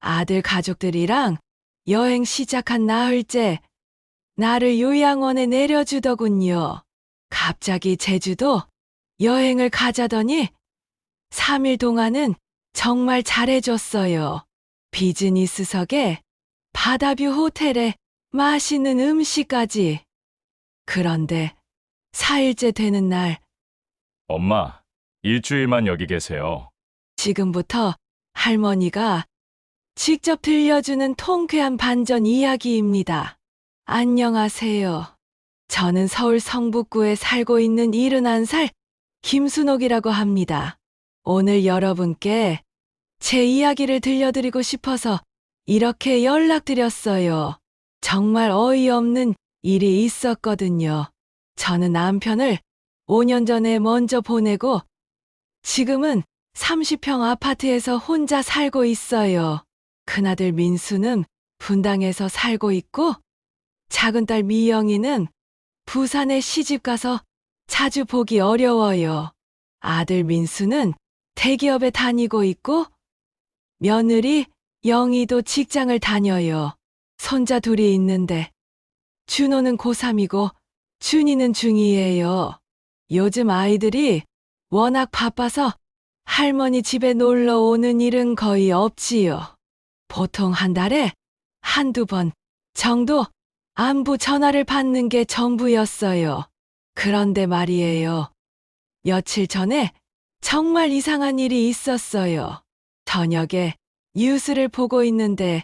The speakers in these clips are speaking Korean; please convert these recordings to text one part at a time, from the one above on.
아들 가족들이랑 여행 시작한 나흘째 나를 요양원에 내려주더군요. 갑자기 제주도 여행을 가자더니 3일 동안은 정말 잘해줬어요. 비즈니스석에 바다뷰 호텔에 맛있는 음식까지. 그런데 4일째 되는 날, 엄마, 일주일만 여기 계세요. 지금부터 할머니가 직접 들려주는 통쾌한 반전 이야기입니다. 안녕하세요. 저는 서울 성북구에 살고 있는 71살 김순옥이라고 합니다. 오늘 여러분께 제 이야기를 들려드리고 싶어서 이렇게 연락드렸어요. 정말 어이없는 일이 있었거든요. 저는 남편을 5년 전에 먼저 보내고 지금은 30평 아파트에서 혼자 살고 있어요. 큰아들 민수는 분당에서 살고 있고 작은딸 미영이는 부산에 시집가서 자주 보기 어려워요. 아들 민수는 대기업에 다니고 있고 며느리 영희도 직장을 다녀요. 손자 둘이 있는데 준호는 고3이고 준이는 중2예요. 요즘 아이들이 워낙 바빠서 할머니 집에 놀러 오는 일은 거의 없지요. 보통 한 달에 한두 번 정도 안부 전화를 받는 게 전부였어요. 그런데 말이에요. 며칠 전에 정말 이상한 일이 있었어요. 저녁에 뉴스를 보고 있는데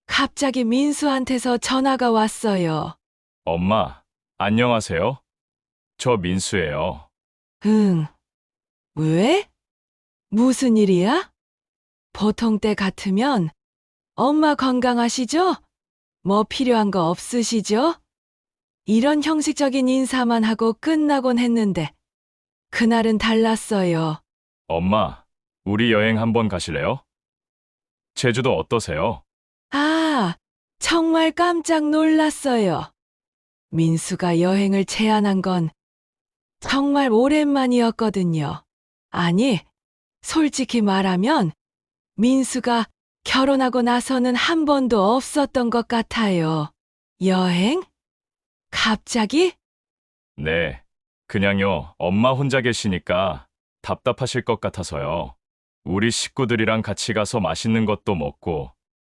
갑자기 민수한테서 전화가 왔어요. 엄마, 안녕하세요. 저 민수예요. 응, 왜? 무슨 일이야? 보통 때 같으면 엄마 건강하시죠? 뭐 필요한 거 없으시죠? 이런 형식적인 인사만 하고 끝나곤 했는데 그날은 달랐어요. 엄마, 우리 여행 한번 가실래요? 제주도 어떠세요? 아, 정말 깜짝 놀랐어요. 민수가 여행을 제안한 건 정말 오랜만이었거든요. 아니, 솔직히 말하면 민수가 결혼하고 나서는 한 번도 없었던 것 같아요. 여행? 갑자기? 네, 그냥요. 엄마 혼자 계시니까 답답하실 것 같아서요. 우리 식구들이랑 같이 가서 맛있는 것도 먹고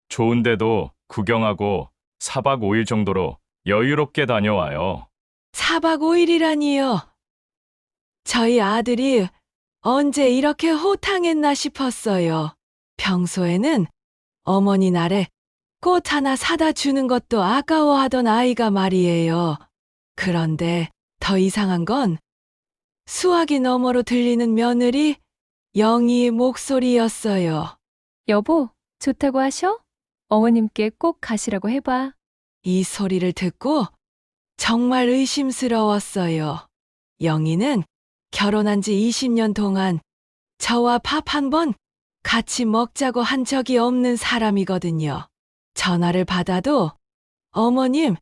좋은 데도 구경하고 4박 5일 정도로 여유롭게 다녀와요. 4박 5일이라니요. 저희 아들이 언제 이렇게 호탕했나 싶었어요. 평소에는 어머니 날에 꽃 하나 사다 주는 것도 아까워하던 아이가 말이에요. 그런데 더 이상한 건 수화기 너머로 들리는 며느리 영희의 목소리였어요. 여보, 좋다고 하셔? 어머님께 꼭 가시라고 해봐. 이 소리를 듣고 정말 의심스러웠어요. 영희는 결혼한 지 20년 동안 저와 밥 한 번 같이 먹자고 한 적이 없는 사람이거든요. 전화를 받아도 어머님,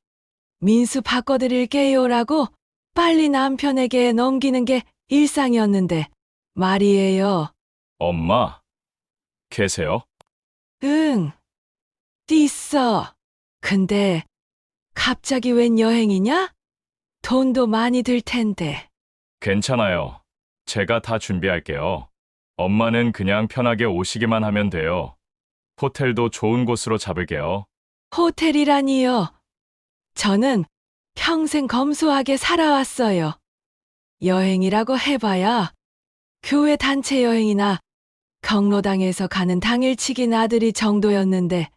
민수 바꿔드릴게요라고 빨리 남편에게 넘기는 게 일상이었는데 말이에요. 엄마, 계세요? 응, 있어. 근데 갑자기 웬 여행이냐? 돈도 많이 들 텐데. 괜찮아요. 제가 다 준비할게요. 엄마는 그냥 편하게 오시기만 하면 돼요. 호텔도 좋은 곳으로 잡을게요. 호텔이라니요. 저는 평생 검소하게 살아왔어요. 여행이라고 해봐야 교회 단체 여행이나 경로당에서 가는 당일치기 나들이 정도였는데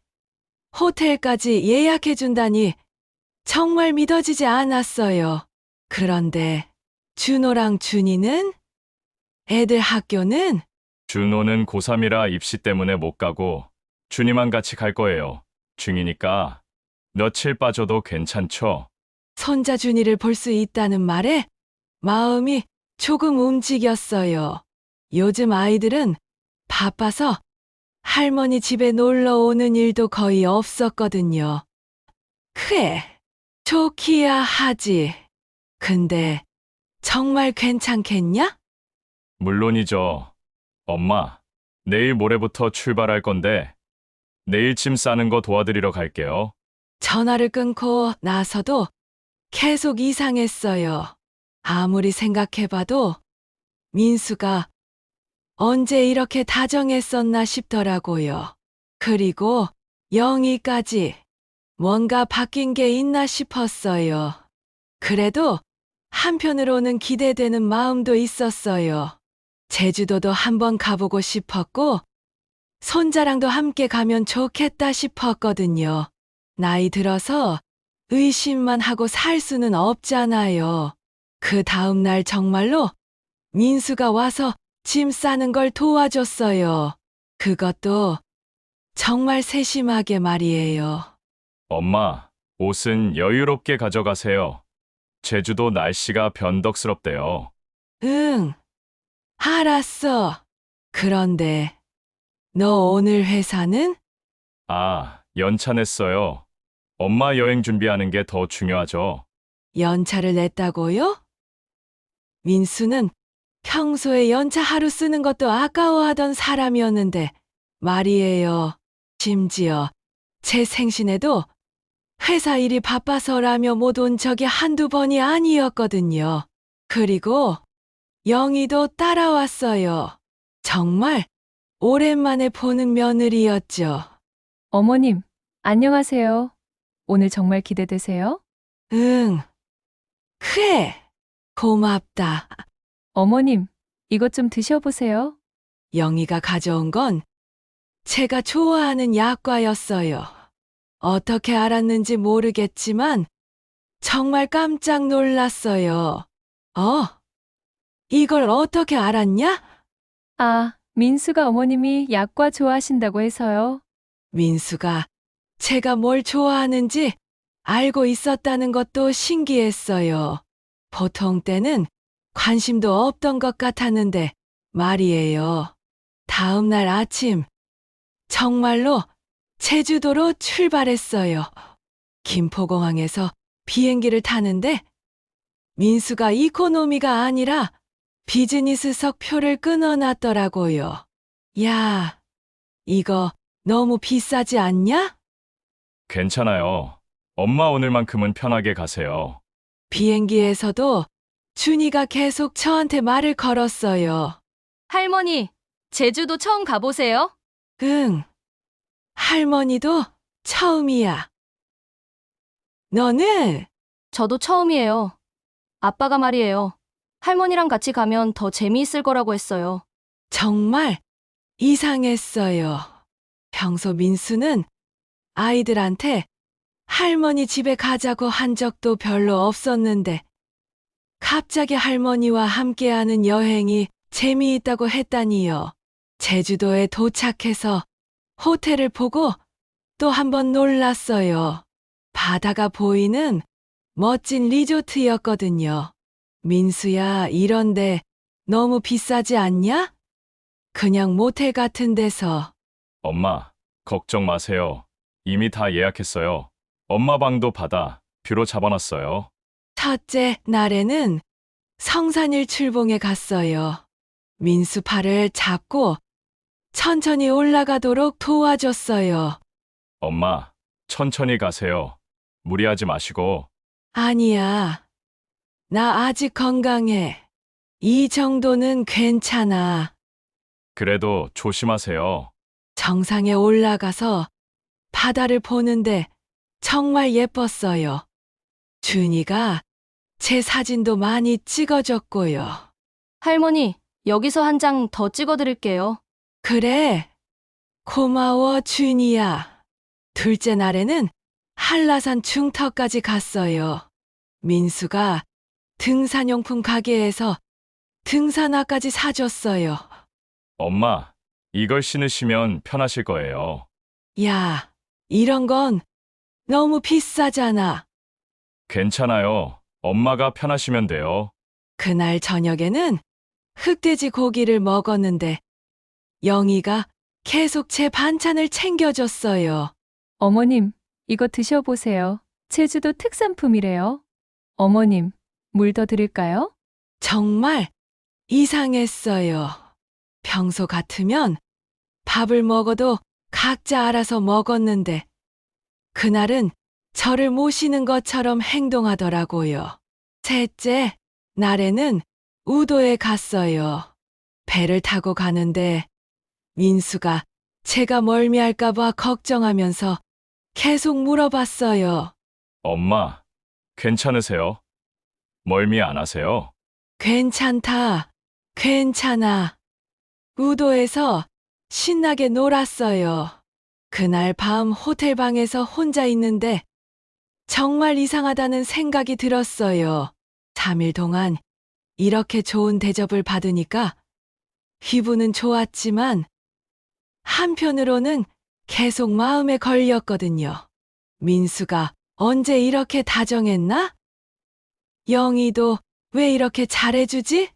호텔까지 예약해준다니 정말 믿어지지 않았어요. 그런데 준호랑 준이는? 애들 학교는? 준호는 고3이라 입시 때문에 못 가고 준이만 같이 갈 거예요. 중이니까 며칠 빠져도 괜찮죠? 손자 준이를 볼 수 있다는 말에 마음이 조금 움직였어요. 요즘 아이들은 바빠서 할머니 집에 놀러 오는 일도 거의 없었거든요. 그래, 좋기야 하지. 근데 정말 괜찮겠냐? 물론이죠. 엄마, 내일 모레부터 출발할 건데 내일 짐 싸는 거 도와드리러 갈게요. 전화를 끊고 나서도 계속 이상했어요. 아무리 생각해봐도 민수가 언제 이렇게 다정했었나 싶더라고요. 그리고 영희까지 뭔가 바뀐 게 있나 싶었어요. 그래도 한편으로는 기대되는 마음도 있었어요. 제주도도 한번 가보고 싶었고, 손자랑도 함께 가면 좋겠다 싶었거든요. 나이 들어서 의심만 하고 살 수는 없잖아요. 그 다음 날 정말로 민수가 와서 짐 싸는 걸 도와줬어요. 그것도 정말 세심하게 말이에요. 엄마, 옷은 여유롭게 가져가세요. 제주도 날씨가 변덕스럽대요. 응, 알았어. 그런데 너 오늘 회사는? 아, 연차 냈어요. 엄마 여행 준비하는 게 더 중요하죠. 연차를 냈다고요? 민수는 평소에 연차 하루 쓰는 것도 아까워하던 사람이었는데 말이에요. 심지어 제 생신에도 회사 일이 바빠서라며 못 온 적이 한두 번이 아니었거든요. 그리고 영희도 따라왔어요. 정말 오랜만에 보는 며느리였죠. 어머님, 안녕하세요. 오늘 정말 기대되세요? 응, 그래. 고맙다. 어머님, 이것 좀 드셔보세요. 영희가 가져온 건 제가 좋아하는 약과였어요. 어떻게 알았는지 모르겠지만 정말 깜짝 놀랐어요. 이걸 어떻게 알았냐? 아, 민수가 어머님이 약과 좋아하신다고 해서요. 민수가 제가 뭘 좋아하는지 알고 있었다는 것도 신기했어요. 보통 때는 관심도 없던 것 같았는데 말이에요. 다음 날 아침 정말로 제주도로 출발했어요. 김포공항에서 비행기를 타는데 민수가 이코노미가 아니라 비즈니스석 표를 끊어놨더라고요. 야, 이거 너무 비싸지 않냐? 괜찮아요. 엄마 오늘만큼은 편하게 가세요. 비행기에서도 준이가 계속 저한테 말을 걸었어요. 할머니, 제주도 처음 가보세요? 응, 할머니도 처음이야. 너는? 저도 처음이에요. 아빠가 말이에요. 할머니랑 같이 가면 더 재미있을 거라고 했어요. 정말 이상했어요. 평소 민수는 아이들한테 할머니 집에 가자고 한 적도 별로 없었는데 갑자기 할머니와 함께하는 여행이 재미있다고 했다니요. 제주도에 도착해서 호텔을 보고 또 한 번 놀랐어요. 바다가 보이는 멋진 리조트였거든요. 민수야, 이런데 너무 비싸지 않냐? 그냥 모텔 같은 데서. 엄마, 걱정 마세요. 이미 다 예약했어요. 엄마 방도 바다, 뷰로 잡아놨어요. 첫째 날에는 성산일 출봉에 갔어요. 민수 팔을 잡고 천천히 올라가도록 도와줬어요. 엄마, 천천히 가세요. 무리하지 마시고. 아니야. 나 아직 건강해. 이 정도는 괜찮아. 그래도 조심하세요. 정상에 올라가서 바다를 보는데 정말 예뻤어요. 준이가 제 사진도 많이 찍어줬고요. 할머니, 여기서 한 장 더 찍어드릴게요. 그래. 고마워, 준이야. 둘째 날에는 한라산 중턱까지 갔어요. 민수가 등산용품 가게에서 등산화까지 사줬어요. 엄마, 이걸 신으시면 편하실 거예요. 야, 이런 건 너무 비싸잖아. 괜찮아요. 엄마가 편하시면 돼요. 그날 저녁에는 흑돼지 고기를 먹었는데 영희가 계속 제 반찬을 챙겨줬어요. 어머님, 이거 드셔보세요. 제주도 특산품이래요. 어머님, 물 더 드릴까요? 정말 이상했어요. 평소 같으면 밥을 먹어도 각자 알아서 먹었는데 그날은 저를 모시는 것처럼 행동하더라고요. 셋째 날에는 우도에 갔어요. 배를 타고 가는데 민수가 제가 멀미할까봐 걱정하면서 계속 물어봤어요. 엄마, 괜찮으세요? 멀미 안 하세요? 괜찮다. 괜찮아. 우도에서 신나게 놀았어요. 그날 밤 호텔방에서 혼자 있는데 정말 이상하다는 생각이 들었어요. 3일 동안 이렇게 좋은 대접을 받으니까 기분은 좋았지만 한편으로는 계속 마음에 걸렸거든요. 민수가 언제 이렇게 다정했나? 영희도 왜 이렇게 잘해주지?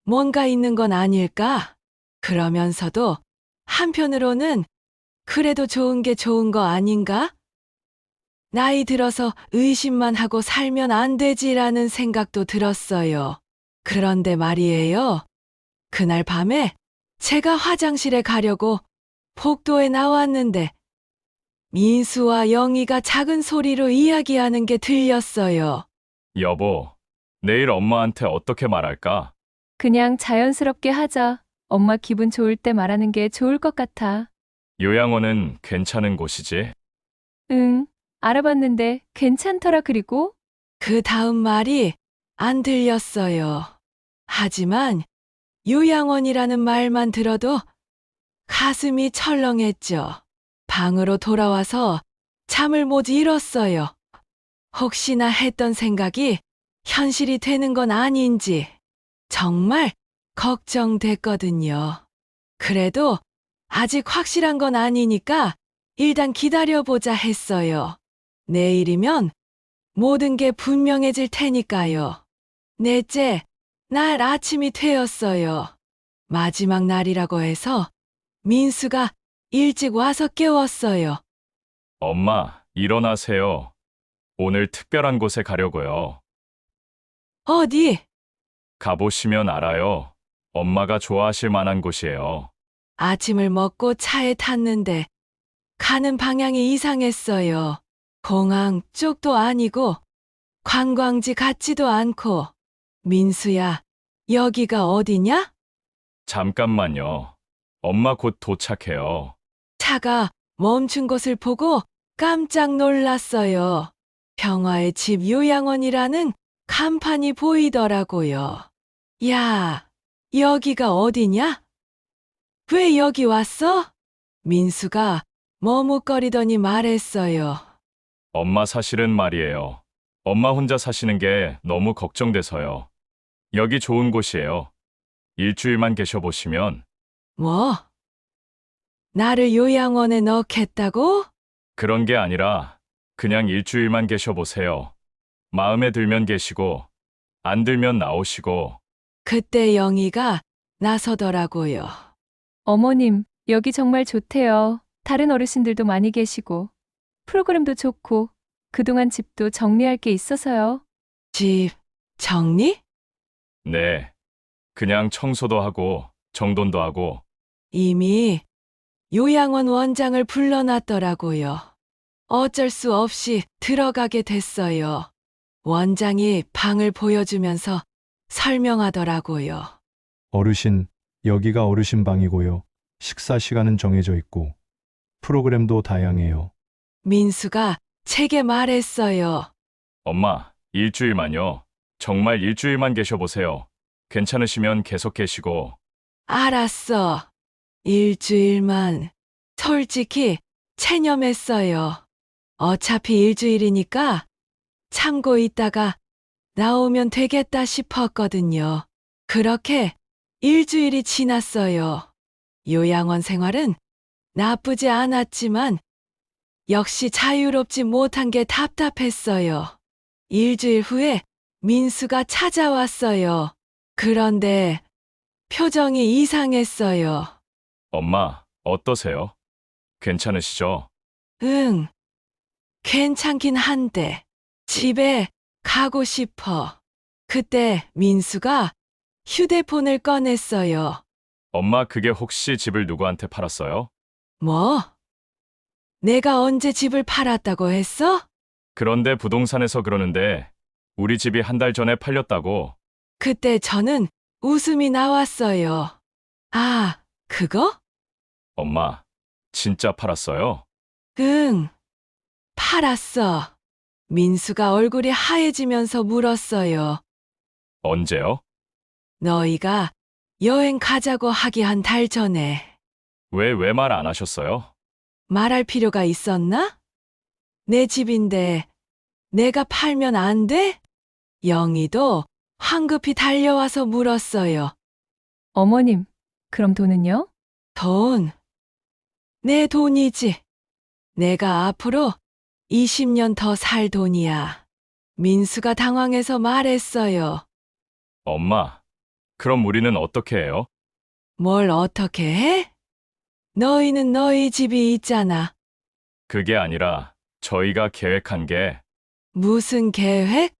뭔가 있는 건 아닐까? 그러면서도 한편으로는 그래도 좋은 게 좋은 거 아닌가? 나이 들어서 의심만 하고 살면 안 되지라는 생각도 들었어요. 그런데 말이에요. 그날 밤에 제가 화장실에 가려고 복도에 나왔는데 민수와 영희가 작은 소리로 이야기하는 게 들렸어요. 여보, 내일 엄마한테 어떻게 말할까? 그냥 자연스럽게 하자. 엄마 기분 좋을 때 말하는 게 좋을 것 같아. 요양원은 괜찮은 곳이지? 응, 알아봤는데 괜찮더라 그리고? 그 다음 말이 안 들렸어요. 하지만 요양원이라는 말만 들어도 가슴이 철렁했죠. 방으로 돌아와서 잠을 못 이뤘어요. 혹시나 했던 생각이 현실이 되는 건 아닌지 정말 걱정됐거든요. 그래도 아직 확실한 건 아니니까 일단 기다려보자 했어요. 내일이면 모든 게 분명해질 테니까요. 넷째, 날 아침이 되었어요. 마지막 날이라고 해서 민수가 일찍 와서 깨웠어요. 엄마, 일어나세요. 오늘 특별한 곳에 가려고요. 어디? 가보시면 알아요. 엄마가 좋아하실 만한 곳이에요. 아침을 먹고 차에 탔는데 가는 방향이 이상했어요. 공항 쪽도 아니고 관광지 같지도 않고. 민수야, 여기가 어디냐? 잠깐만요. 엄마 곧 도착해요. 차가 멈춘 곳을 보고 깜짝 놀랐어요. 평화의 집 요양원이라는 간판이 보이더라고요. 야, 여기가 어디냐? 왜 여기 왔어? 민수가 머뭇거리더니 말했어요. 엄마 사실은 말이에요. 엄마 혼자 사시는 게 너무 걱정돼서요. 여기 좋은 곳이에요. 일주일만 계셔보시면 뭐? 나를 요양원에 넣겠다고? 그런 게 아니라 그냥 일주일만 계셔보세요. 마음에 들면 계시고 안 들면 나오시고. 그때 영희가 나서더라고요. 어머님, 여기 정말 좋대요. 다른 어르신들도 많이 계시고. 프로그램도 좋고. 그동안 집도 정리할 게 있어서요. 집 정리? 네. 그냥 청소도 하고 정돈도 하고. 이미 요양원 원장을 불러놨더라고요. 어쩔 수 없이 들어가게 됐어요. 원장이 방을 보여주면서 설명하더라고요. 어르신, 여기가 어르신 방이고요. 식사 시간은 정해져 있고, 프로그램도 다양해요. 민수가 제게 말했어요. 엄마, 일주일만요. 정말 일주일만 계셔보세요. 괜찮으시면 계속 계시고. 알았어. 일주일만. 솔직히 체념했어요. 어차피 일주일이니까 참고 있다가 나오면 되겠다 싶었거든요. 그렇게 일주일이 지났어요. 요양원 생활은 나쁘지 않았지만 역시 자유롭지 못한 게 답답했어요. 일주일 후에 민수가 찾아왔어요. 그런데 표정이 이상했어요. 엄마, 어떠세요? 괜찮으시죠? 응, 괜찮긴 한데 집에 가고 싶어. 그때 민수가 휴대폰을 꺼냈어요. 엄마, 그게 혹시 집을 누구한테 팔았어요? 뭐? 내가 언제 집을 팔았다고 했어? 그런데 부동산에서 그러는데 우리 집이 한 달 전에 팔렸다고. 그때 저는 웃음이 나왔어요. 아, 그거? 엄마, 진짜 팔았어요? 응, 팔았어. 민수가 얼굴이 하얘지면서 물었어요. 언제요? 너희가 여행 가자고 하기 한 달 전에. 왜 말 안 하셨어요? 말할 필요가 있었나? 내 집인데 내가 팔면 안 돼? 영희도 황급히 달려와서 물었어요. 어머님, 그럼 돈은요? 돈. 내 돈이지. 내가 앞으로 20년 더 살 돈이야. 민수가 당황해서 말했어요. 엄마, 그럼 우리는 어떻게 해요? 뭘 어떻게 해? 너희는 너희 집이 있잖아. 그게 아니라 저희가 계획한 게 무슨 계획?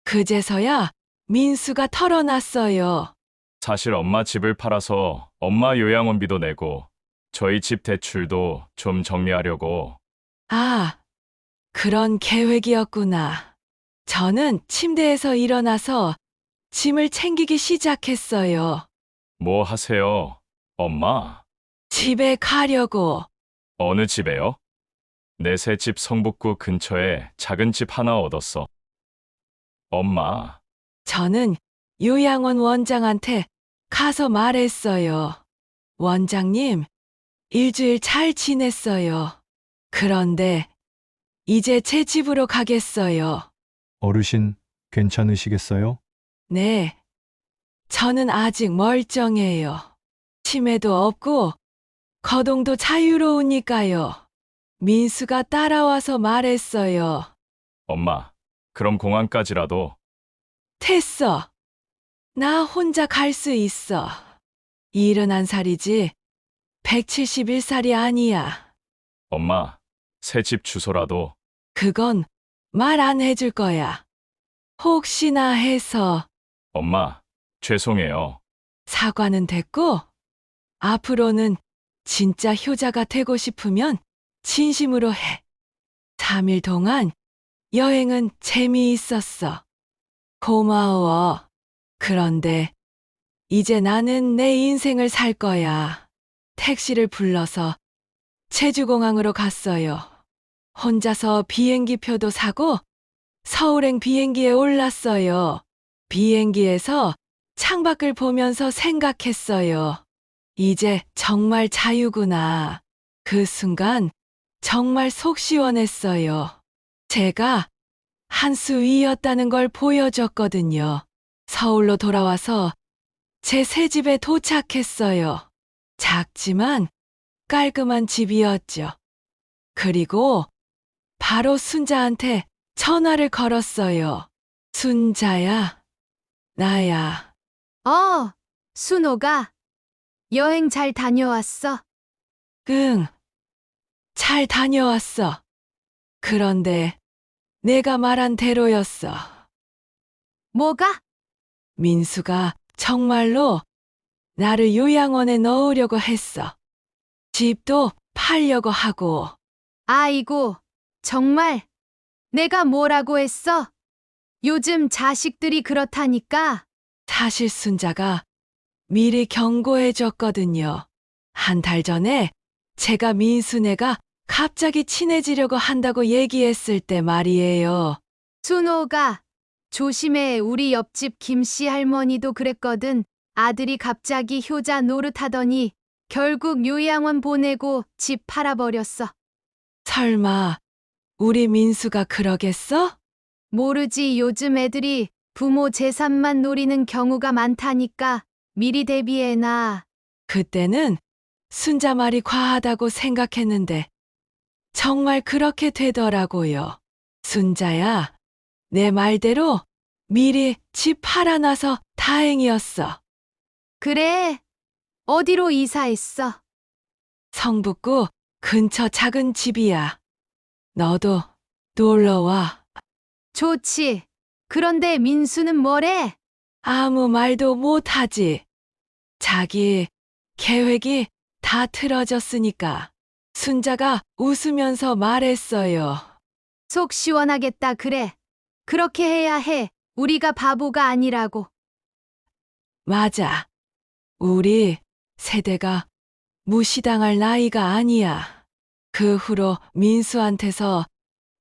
그제서야 민수가 털어놨어요. 사실 엄마 집을 팔아서 엄마 요양원비도 내고 저희 집 대출도 좀 정리하려고. 아, 그런 계획이었구나. 저는 침대에서 일어나서 짐을 챙기기 시작했어요. 뭐 하세요? 엄마? 집에 가려고. 어느 집에요? 내 새 집 성북구 근처에 작은 집 하나 얻었어. 엄마, 저는 요양원 원장한테 가서 말했어요. 원장님, 일주일 잘 지냈어요. 그런데 이제 제 집으로 가겠어요. 어르신, 괜찮으시겠어요? 네. 저는 아직 멀쩡해요. 치매도 없고 거동도 자유로우니까요. 민수가 따라와서 말했어요. 엄마, 그럼 공항까지라도. 됐어. 나 혼자 갈 수 있어. 71살이지 171살이 아니야. 엄마, 새 집 주소라도. 그건 말 안 해줄 거야. 혹시나 해서 엄마, 죄송해요. 사과는 됐고, 앞으로는 진짜 효자가 되고 싶으면 진심으로 해. 3일 동안 여행은 재미있었어. 고마워. 그런데 이제 나는 내 인생을 살 거야. 택시를 불러서 제주공항으로 갔어요. 혼자서 비행기 표도 사고 서울행 비행기에 올랐어요. 비행기에서 창밖을 보면서 생각했어요. 이제 정말 자유구나. 그 순간 정말 속 시원했어요. 제가 한 수 위였다는 걸 보여줬거든요. 서울로 돌아와서 제 새 집에 도착했어요. 작지만 깔끔한 집이었죠. 그리고 바로 순자한테 전화를 걸었어요. 순자야, 나야. 순호가 여행 잘 다녀왔어? 응, 잘 다녀왔어. 그런데 내가 말한 대로였어. 뭐가? 민수가 정말로 나를 요양원에 넣으려고 했어. 집도 팔려고 하고. 아이고, 정말 내가 뭐라고 했어? 요즘 자식들이 그렇다니까. 사실 순자가 미리 경고해줬거든요. 한 달 전에 제가 민수네가 갑자기 친해지려고 한다고 얘기했을 때 말이에요. 순호가 조심해. 우리 옆집 김씨 할머니도 그랬거든. 아들이 갑자기 효자 노릇하더니 결국 요양원 보내고 집 팔아버렸어. 설마 우리 민수가 그러겠어? 모르지. 요즘 애들이 부모 재산만 노리는 경우가 많다니까. 미리 대비해놔. 그때는 순자 말이 과하다고 생각했는데 정말 그렇게 되더라고요. 순자야, 내 말대로 미리 집 팔아놔서 다행이었어. 그래. 어디로 이사했어? 성북구 근처 작은 집이야. 너도 놀러와. 좋지. 그런데 민수는 뭐래? 아무 말도 못하지. 자기 계획이 다 틀어졌으니까. 순자가 웃으면서 말했어요. 속 시원하겠다, 그래. 그렇게 해야 해. 우리가 바보가 아니라고. 맞아. 우리 세대가 무시당할 나이가 아니야. 그 후로 민수한테서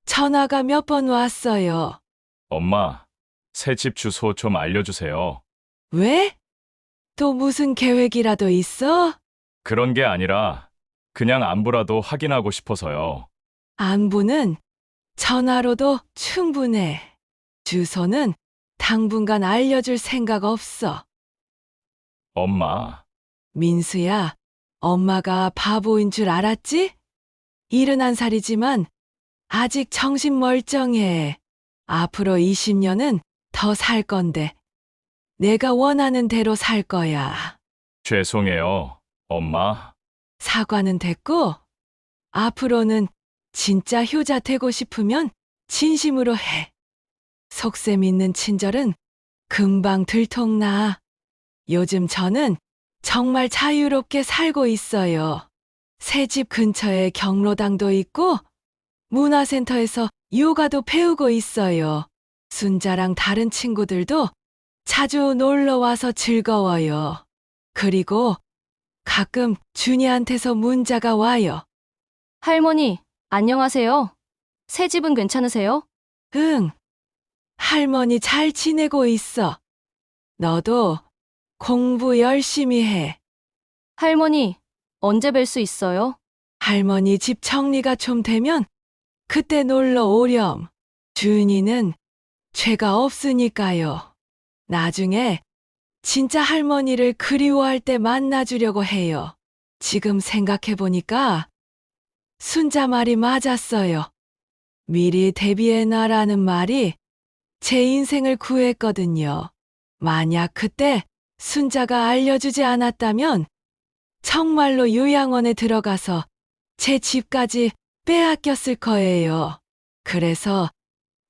전화가 몇 번 왔어요. 엄마, 새 집 주소 좀 알려주세요. 왜? 또 무슨 계획이라도 있어? 그런 게 아니라 그냥 안부라도 확인하고 싶어서요. 안부는 전화로도 충분해. 주소는 당분간 알려줄 생각 없어. 엄마, 민수야, 엄마가 바보인 줄 알았지? 71살이지만 아직 정신 멀쩡해. 앞으로 20년은 더 살 건데 내가 원하는 대로 살 거야. 죄송해요, 엄마. 사과는 됐고 앞으로는 진짜 효자 되고 싶으면 진심으로 해. 속셈 있는 친절은 금방 들통나. 요즘 저는 정말 자유롭게 살고 있어요. 새 집 근처에 경로당도 있고 문화센터에서 요가도 배우고 있어요. 순자랑 다른 친구들도 자주 놀러 와서 즐거워요. 그리고 가끔 준이한테서 문자가 와요. 할머니, 안녕하세요. 새 집은 괜찮으세요? 응, 할머니 잘 지내고 있어. 너도 공부 열심히 해. 할머니, 언제 뵐 수 있어요? 할머니 집 정리가 좀 되면 그때 놀러 오렴. 준이는 죄가 없으니까요. 나중에 진짜 할머니를 그리워할 때 만나주려고 해요. 지금 생각해보니까 순자 말이 맞았어요. 미리 대비해놔라는 말이 제 인생을 구했거든요. 만약 그때 순자가 알려주지 않았다면 정말로 요양원에 들어가서 제 집까지 빼앗겼을 거예요. 그래서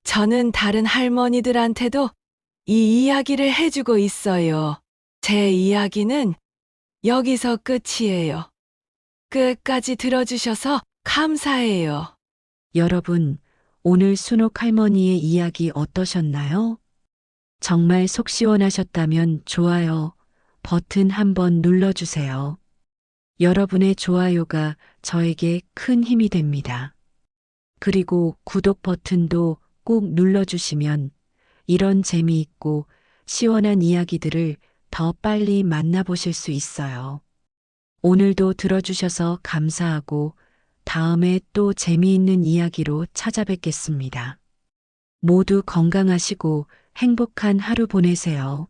저는 다른 할머니들한테도 이 이야기를 해주고 있어요. 제 이야기는 여기서 끝이에요. 끝까지 들어주셔서 감사해요. 여러분, 오늘 순옥 할머니의 이야기 어떠셨나요? 정말 속 시원하셨다면 좋아요 버튼 한번 눌러주세요. 여러분의 좋아요가 저에게 큰 힘이 됩니다. 그리고 구독 버튼도 꼭 눌러주시면 이런 재미있고 시원한 이야기들을 더 빨리 만나보실 수 있어요. 오늘도 들어주셔서 감사하고 다음에 또 재미있는 이야기로 찾아뵙겠습니다. 모두 건강하시고 행복한 하루 보내세요.